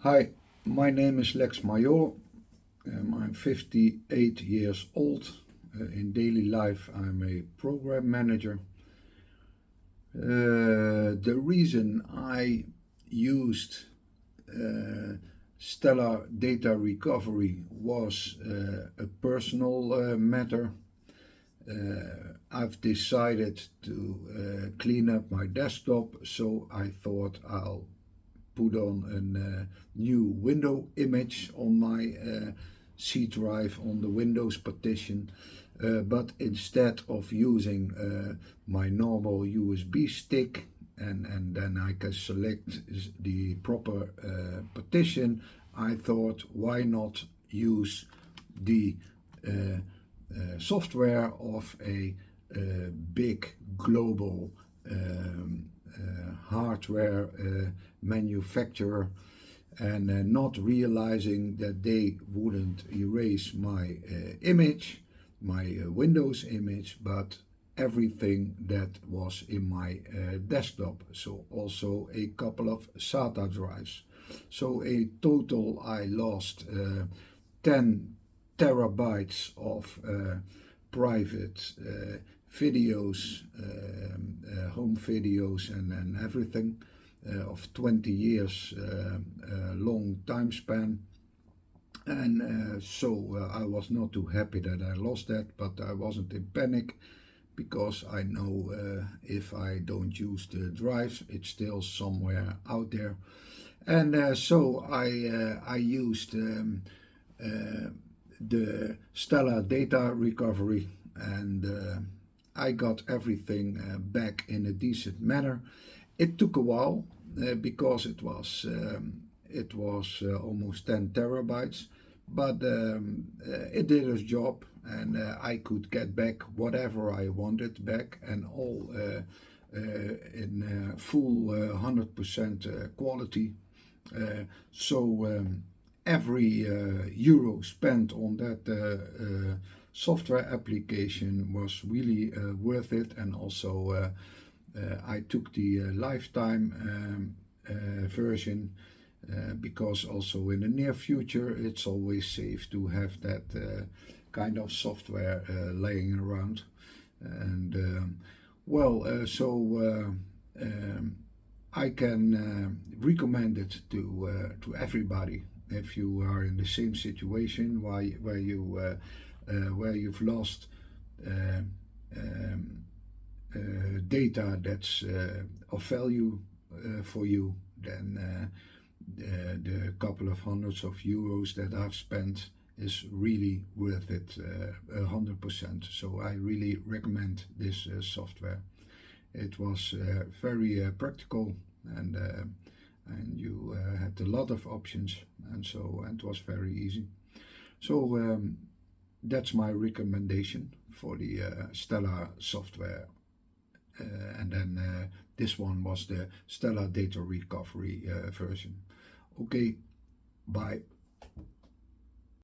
Hi, my name is Lex Mayor. I'm 58 years old. In daily life, I'm a program manager. The reason I used stellar data recovery was a personal matter. I've decided to clean up my desktop, so I thought I'll put on a new window image on my C drive on the Windows partition, but instead of using my normal USB stick and then I can select the proper partition, I thought why not use the software of a big global hardware manufacturer, and not realizing that they wouldn't erase my image, my Windows image, but everything that was in my desktop. So also a couple of SATA drives. So a total I lost 10 terabytes of private videos, home videos, and everything of 20 years long time span. And so I was not too happy that I lost that, but I wasn't in panic because I know if I don't use the drives, it's still somewhere out there. And so I used the stellar data recovery, and I got everything back in a decent manner. It took a while because it was almost 10 terabytes, but it did its job, and I could get back whatever I wanted back, and all in full 100% quality. So every euro spent on that software application was really worth it, and also I took the lifetime version because also in the near future it's always safe to have that kind of software laying around. And I can recommend it to everybody if you are in the same situation where you've lost data that's of value for you. Then the couple of hundreds of euros that I've spent is really worth it 100%. So I really recommend this software. It was very practical, and you had a lot of options, and it was very easy. So that's my recommendation for the Stellar software. And then this one was the Stellar Data Recovery version. Okay, bye.